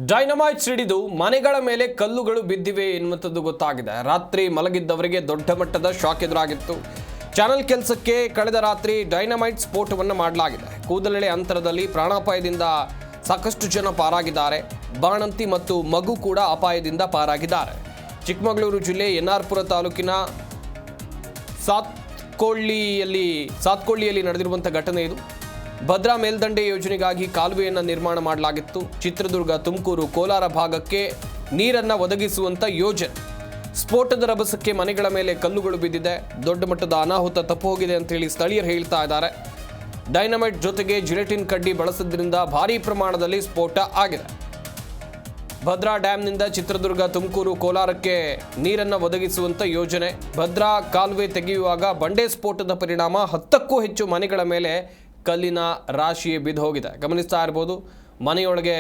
Dynamite ಸಿಡಿದು ಮನೆಗಳ ಮೇಲೆ ಕಲ್ಲುಗಳು ಬಿದ್ದಿವೆ ಎನ್ನುವಂಥದ್ದು ಗೊತ್ತಾಗಿದೆ. ರಾತ್ರಿ ಮಲಗಿದ್ದವರಿಗೆ ದೊಡ್ಡ ಮಟ್ಟದ ಶಾಕ್ ಎದುರಾಗಿತ್ತು. ಚಾನೆಲ್ ಕೆಲಸಕ್ಕೆ ಕಳೆದ ರಾತ್ರಿ ಡೈನಮೈಟ್ ಸ್ಫೋಟವನ್ನು ಮಾಡಲಾಗಿದೆ. ಕೂದಲೆಳೆ ಅಂತರದಲ್ಲಿ ಪ್ರಾಣಾಪಾಯದಿಂದ ಸಾಕಷ್ಟು ಜನ ಪಾರಾಗಿದ್ದಾರೆ. ಬಾಣಂತಿ ಮತ್ತು ಮಗು ಕೂಡ ಅಪಾಯದಿಂದ ಪಾರಾಗಿದ್ದಾರೆ. ಚಿಕ್ಕಮಗಳೂರು ಜಿಲ್ಲೆ ಎನ್ಆರ್ಪುರ ತಾಲೂಕಿನ ಸಾತ್ಕೊಳ್ಳಿಯಲ್ಲಿ ನಡೆದಿರುವಂಥ ಘಟನೆ ಇದು. ಭದ್ರಾ ಮೇಲ್ದಂಡೆ ಯೋಜನೆಗಾಗಿ ಕಾಲುವೆಯನ್ನು ನಿರ್ಮಾಣ ಮಾಡಲಾಗಿತ್ತು. ಚಿತ್ರದುರ್ಗ, ತುಮಕೂರು, ಕೋಲಾರ ಭಾಗಕ್ಕೆ ನೀರನ್ನು ಒದಗಿಸುವಂಥ ಯೋಜನೆ. ಸ್ಫೋಟದ ರಭಸಕ್ಕೆ ಮನೆಗಳ ಮೇಲೆ ಕಲ್ಲುಗಳು ಬಿದ್ದಿದೆ. ದೊಡ್ಡ ಮಟ್ಟದ ಅನಾಹುತ ತಪ್ಪು ಹೋಗಿದೆ ಅಂತೇಳಿ ಸ್ಥಳೀಯರು ಹೇಳ್ತಾ ಇದ್ದಾರೆ. ಡೈನಮೈಟ್ ಜೊತೆಗೆ ಜಿಲೆಟಿನ್ ಕಡ್ಡಿ ಬಳಸಿದ್ರಿಂದ ಭಾರೀ ಪ್ರಮಾಣದಲ್ಲಿ ಸ್ಫೋಟ ಆಗಿದೆ. ಭದ್ರಾ ಡ್ಯಾಂನಿಂದ ಚಿತ್ರದುರ್ಗ, ತುಮಕೂರು, ಕೋಲಾರಕ್ಕೆ ನೀರನ್ನು ಒದಗಿಸುವಂಥ ಯೋಜನೆ. ಭದ್ರಾ ಕಾಲುವೆ ತೆಗೆಯುವಾಗ ಬಂಡೆ ಸ್ಫೋಟದ ಪರಿಣಾಮ 10ಕ್ಕೂ ಹೆಚ್ಚು ಮನೆಗಳ ಮೇಲೆ ಕಲ್ಲಿನ ರಾಶಿ ಬಿದ್ದು ಹೋಗಿದೆ. ಗಮನಿಸ್ತಾ ಇರ್ಬೋದು ಮನೆಯೊಳಗೆ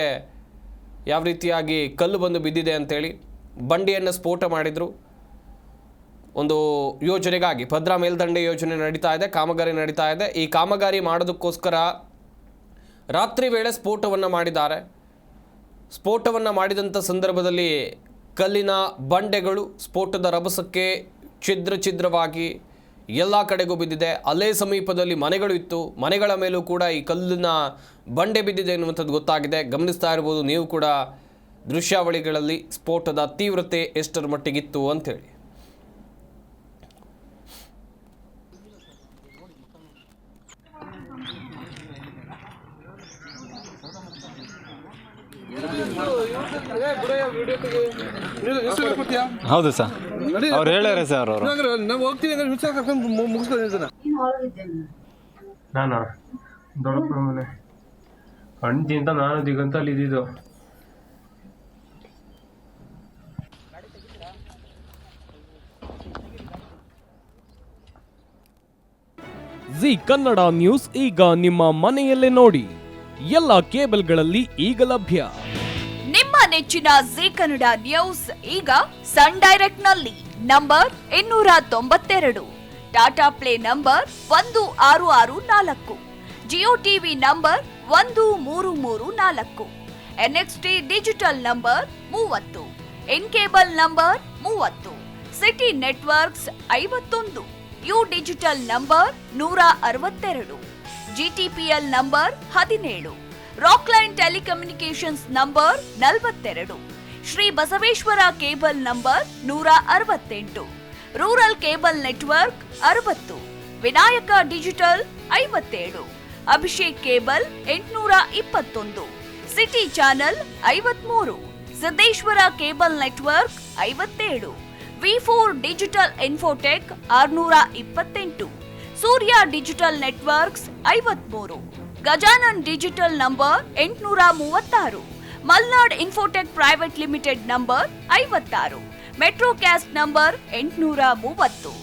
ಯಾವ ರೀತಿಯಾಗಿ ಕಲ್ಲು ಬಂದು ಬಿದ್ದಿದೆ ಅಂತೇಳಿ. ಬಂಡೆಯನ್ನು ಸ್ಫೋಟ ಮಾಡಿದರು. ಒಂದು ಯೋಜನೆಗಾಗಿ ಭದ್ರಾ ಮೇಲ್ದಂಡೆ ಯೋಜನೆ ನಡೀತಾ ಇದೆ, ಕಾಮಗಾರಿ ನಡೀತಾ ಇದೆ. ಈ ಕಾಮಗಾರಿ ಮಾಡೋದಕ್ಕೋಸ್ಕರ ರಾತ್ರಿ ವೇಳೆ ಸ್ಫೋಟವನ್ನು ಮಾಡಿದ್ದಾರೆ. ಸ್ಫೋಟವನ್ನು ಮಾಡಿದಂಥ ಸಂದರ್ಭದಲ್ಲಿ ಕಲ್ಲಿನ ಬಂಡೆಗಳು ಸ್ಫೋಟದ ರಭಸಕ್ಕೆ ಛಿದ್ರವಾಗಿ ಎಲ್ಲ ಕಡೆಗೂ ಬಿದ್ದಿದೆ. ಅಲ್ಲೇ ಸಮೀಪದಲ್ಲಿ ಮನೆಗಳು ಇತ್ತು. ಮನೆಗಳ ಮೇಲೂ ಕೂಡ ಈ ಕಲ್ಲಿನ ಬಂಡೆ ಬಿದ್ದಿದೆ ಎನ್ನುವಂಥದ್ದು ಗೊತ್ತಾಗಿದೆ. ಗಮನಿಸ್ತಾ ಇರ್ಬೋದು ನೀವು ಕೂಡ ದೃಶ್ಯಾವಳಿಗಳಲ್ಲಿ ಸ್ಫೋಟದ ತೀವ್ರತೆ ಎಷ್ಟರ ಮಟ್ಟಿಗಿತ್ತು ಅಂಥೇಳಿ. ಹೌದು ಸರ್, ಅವ್ರು ಹೇಳ್ಯಾರ ಸರ್. ಅವರು ನಾವು ಹೋಗ್ತೀವಿ ನಾನಾ ದೊಡ್ಡಪ್ಪ ಮನೆ ಅಂಟಿಂತ ನಾನು ದಿಗಂತಲ್ಲಿ ಇದ್ದಿದ್ದು. ಜಿ ಕನ್ನಡ ನ್ಯೂಸ್ ಈಗ ನಿಮ್ಮ ಮನೆಯಲ್ಲೇ ನೋಡಿ. ಎಲ್ಲ ಕೇಬಲ್ಗಳಲ್ಲಿ ಈಗ ಲಭ್ಯ. ನಿಮ್ಮ ನೆಚ್ಚಿನ ಜಿ ಕನ್ನಡ ನ್ಯೂಸ್ ಈಗ ಸನ್ ಡೈರೆಕ್ಟ್ ನಲ್ಲಿ number 292, Tata Play number 1664, Jio TV number 1334, NXT digital number 30, in cable number 30, city networks 51, U digital number 162, GTPL number 17, Rockline telecommunications number 42, Shri Basaveshwara cable number 168, rural cable network 60, Vinayaka digital 57, Abhishek cable 821, city channel 53, Siddeshwara cable network 57, ವಿ4 digital infotech 628, Surya digital networks 53, Gajanan digital number 836, Malnad infotech private limited number 56, Metrocast number 830,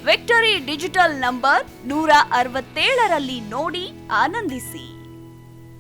victory digital number 167ರಲ್ಲಿ ನೋಡಿ ಆನಂದಿಸಿ.